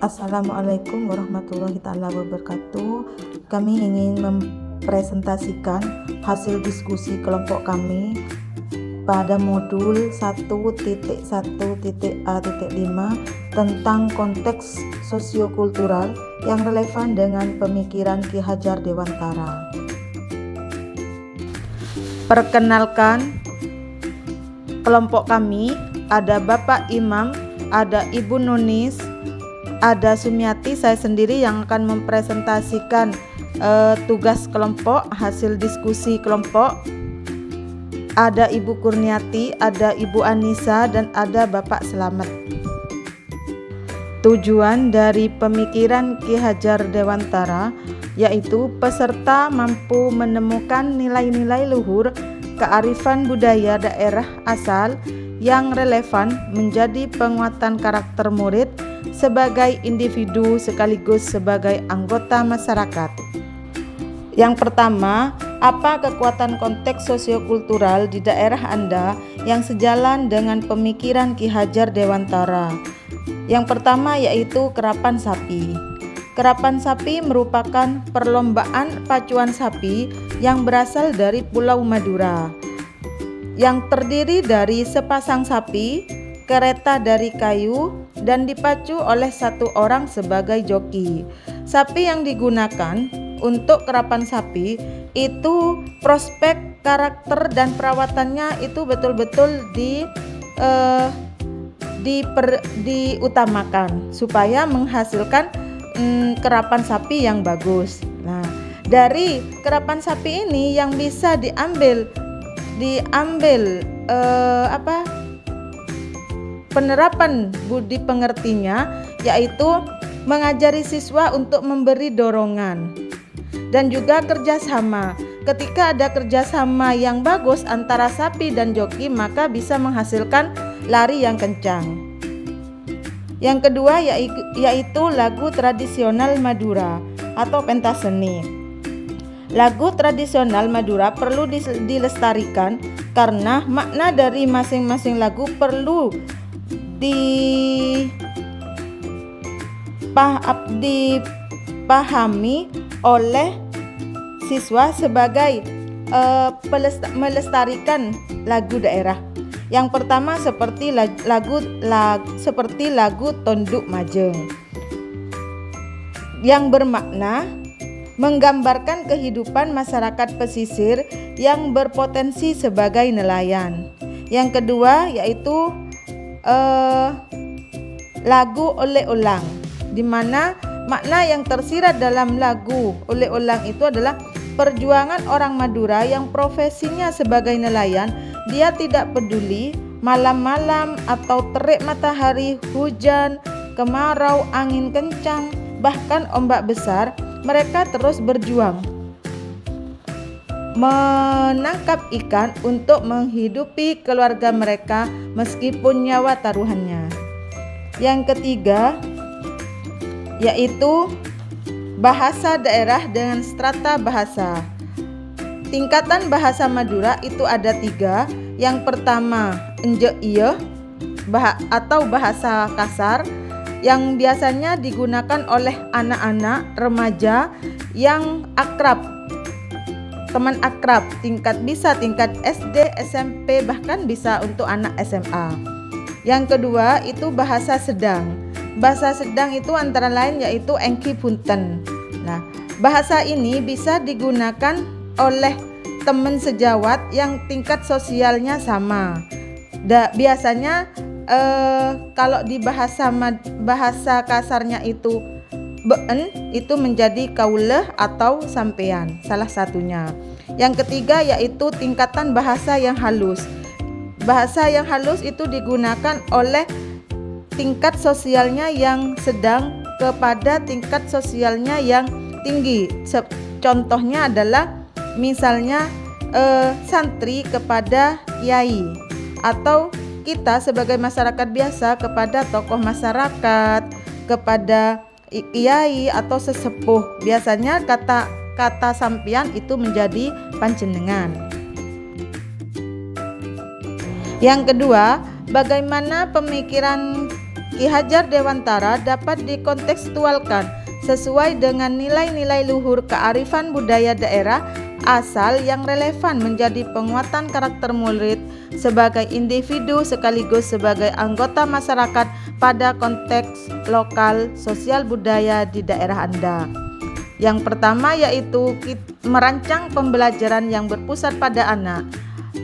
Assalamualaikum warahmatullahi taala wabarakatuh. Kami ingin mempresentasikan hasil diskusi kelompok kami pada modul 1.1.A.5 tentang konteks sosiokultural yang relevan dengan pemikiran Ki Hajar Dewantara. Perkenalkan, kelompok kami ada Bapak Imam, ada Ibu Nunis, ada Sumiati, saya sendiri yang akan mempresentasikan tugas kelompok, hasil diskusi kelompok. Ada Ibu Kurniati, ada Ibu Anissa, dan ada Bapak Slamet. Tujuan dari pemikiran Ki Hajar Dewantara yaitu peserta mampu menemukan nilai-nilai luhur kearifan budaya daerah asal yang relevan menjadi penguatan karakter murid sebagai individu sekaligus sebagai anggota masyarakat. Yang pertama, apa kekuatan konteks sosiokultural di daerah Anda yang sejalan dengan pemikiran Ki Hajar Dewantara? Yang pertama yaitu kerapan sapi. Kerapan sapi merupakan perlombaan pacuan sapi yang berasal dari Pulau Madura, yang terdiri dari sepasang sapi, kereta dari kayu, dan dipacu oleh satu orang sebagai joki. Sapi yang digunakan untuk kerapan sapi itu prospek, karakter, dan perawatannya itu betul-betul diutamakan supaya menghasilkan kerapan sapi yang bagus. Nah, dari kerapan sapi ini yang bisa diambil penerapan budi pengertinya, yaitu mengajari siswa untuk memberi dorongan dan juga kerjasama. Ketika ada kerjasama yang bagus antara sapi dan joki, maka bisa menghasilkan lari yang kencang. Yang kedua yaitu lagu tradisional Madura atau pentas seni. Lagu tradisional Madura perlu dilestarikan karena makna dari masing-masing lagu perlu dipahami oleh siswa sebagai melestarikan lagu daerah. Yang pertama seperti lagu Tonduk Majeng yang bermakna menggambarkan kehidupan masyarakat pesisir yang berpotensi sebagai nelayan. Yang kedua yaitu lagu Oleh Olang, di mana makna yang tersirat dalam lagu Oleh Olang itu adalah perjuangan orang Madura yang profesinya sebagai nelayan. Dia tidak peduli malam-malam atau terik matahari, hujan, kemarau, angin kencang, bahkan ombak besar, mereka terus berjuang menangkap ikan untuk menghidupi keluarga mereka meskipun nyawa taruhannya. Yang ketiga yaitu bahasa daerah dengan strata bahasa. Tingkatan bahasa Madura itu ada 3. Yang pertama enje ieu atau bahasa kasar yang biasanya digunakan oleh anak-anak remaja yang akrab, teman akrab, tingkat SD, SMP, bahkan bisa untuk anak SMA. Yang kedua itu bahasa sedang. Bahasa sedang itu antara lain yaitu engki punten. Nah, bahasa ini bisa digunakan oleh teman sejawat yang tingkat sosialnya sama. Biasanya kalau di bahasa kasarnya itu been, itu menjadi kauleh atau sampean, salah satunya. Yang ketiga yaitu tingkatan bahasa yang halus. Bahasa yang halus itu digunakan oleh tingkat sosialnya yang sedang kepada tingkat sosialnya yang tinggi. Contohnya adalah misalnya santri kepada kiai, atau kita sebagai masyarakat biasa kepada tokoh masyarakat, kepada kiai atau sesepuh. Biasanya kata sampian itu menjadi panjenengan. Yang kedua, bagaimana pemikiran Ki Hajar Dewantara dapat dikontekstualkan sesuai dengan nilai-nilai luhur kearifan budaya daerah asal yang relevan menjadi penguatan karakter murid sebagai individu sekaligus sebagai anggota masyarakat pada konteks lokal sosial budaya di daerah Anda. Yang pertama yaitu merancang pembelajaran yang berpusat pada anak.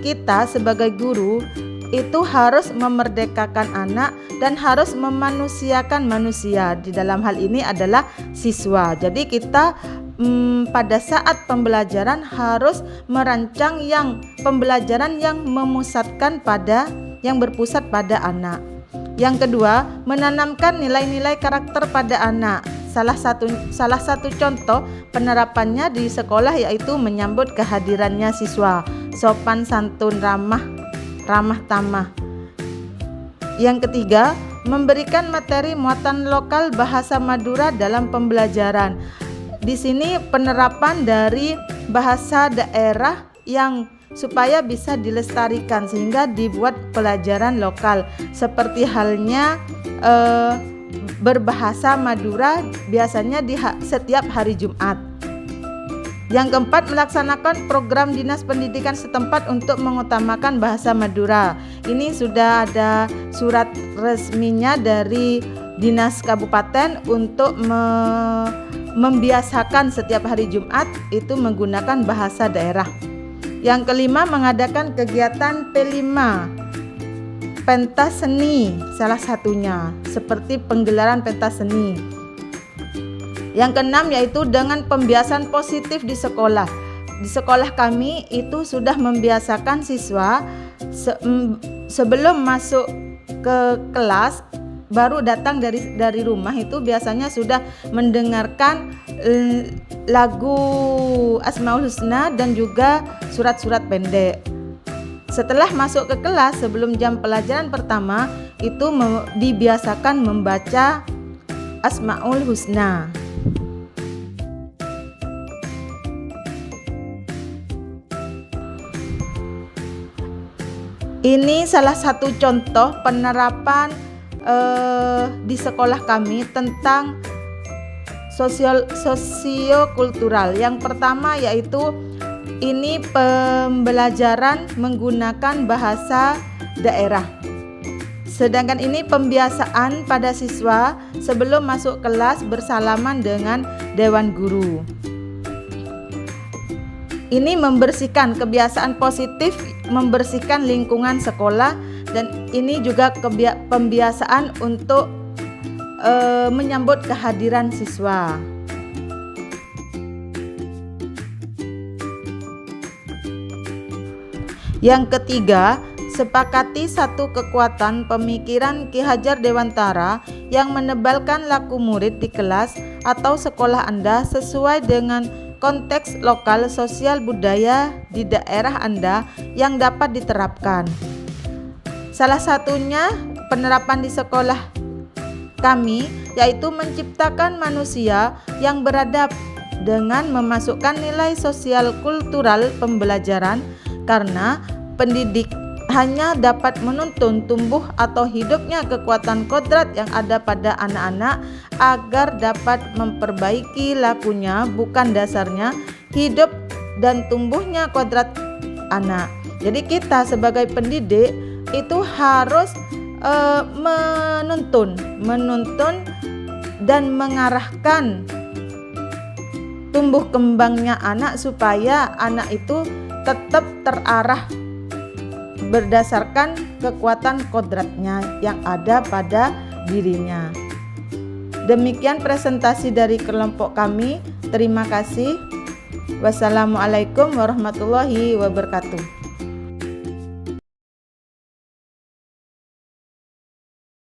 Kita sebagai guru itu harus memerdekakan anak dan harus memanusiakan manusia. Di dalam hal ini adalah siswa. Jadi kita pada saat pembelajaran harus merancang pembelajaran yang memusatkan yang berpusat pada anak. Yang kedua, menanamkan nilai-nilai karakter pada anak. Salah satu contoh penerapannya di sekolah yaitu menyambut kehadirannya siswa, sopan santun, ramah tamah. Yang ketiga, memberikan materi muatan lokal bahasa Madura dalam pembelajaran. Di sini penerapan dari bahasa daerah yang supaya bisa dilestarikan sehingga dibuat pelajaran lokal seperti halnya berbahasa Madura biasanya di setiap hari Jumat. Yang keempat, melaksanakan program dinas pendidikan setempat untuk mengutamakan bahasa Madura. Ini sudah ada surat resminya dari dinas kabupaten untuk membiasakan setiap hari Jumat itu menggunakan bahasa daerah. Yang kelima, mengadakan kegiatan P5 pentas seni, salah satunya seperti penggelaran pentas seni. Yang keenam yaitu dengan pembiasaan positif di sekolah. Di sekolah kami itu sudah membiasakan siswa sebelum masuk ke kelas, baru datang dari rumah itu biasanya sudah mendengarkan lagu Asmaul Husna dan juga surat-surat pendek. Setelah masuk ke kelas sebelum jam pelajaran pertama itu dibiasakan membaca Asmaul Husna. Ini salah satu contoh penerapan di sekolah kami tentang sosiokultural. Yang pertama yaitu ini pembelajaran menggunakan bahasa daerah. Sedangkan ini pembiasaan pada siswa sebelum masuk kelas bersalaman dengan dewan guru. Ini membersihkan kebiasaan positif, membersihkan lingkungan sekolah, dan ini juga pembiasaan untuk menyambut kehadiran siswa. Yang ketiga, sepakati satu kekuatan pemikiran Ki Hajar Dewantara yang menebalkan laku murid di kelas atau sekolah Anda sesuai dengan konteks lokal sosial budaya di daerah Anda yang dapat diterapkan. Salah satunya penerapan di sekolah kami yaitu menciptakan manusia yang beradab dengan memasukkan nilai sosial kultural pembelajaran, karena pendidik hanya dapat menuntun tumbuh atau hidupnya kekuatan kodrat yang ada pada anak-anak agar dapat memperbaiki lakunya, bukan dasarnya hidup dan tumbuhnya kodrat anak. Jadi kita sebagai pendidik itu harus menuntun dan mengarahkan tumbuh kembangnya anak supaya anak itu tetap terarah berdasarkan kekuatan kodratnya yang ada pada dirinya. Demikian presentasi dari kelompok kami. Terima kasih. Wassalamualaikum warahmatullahi wabarakatuh.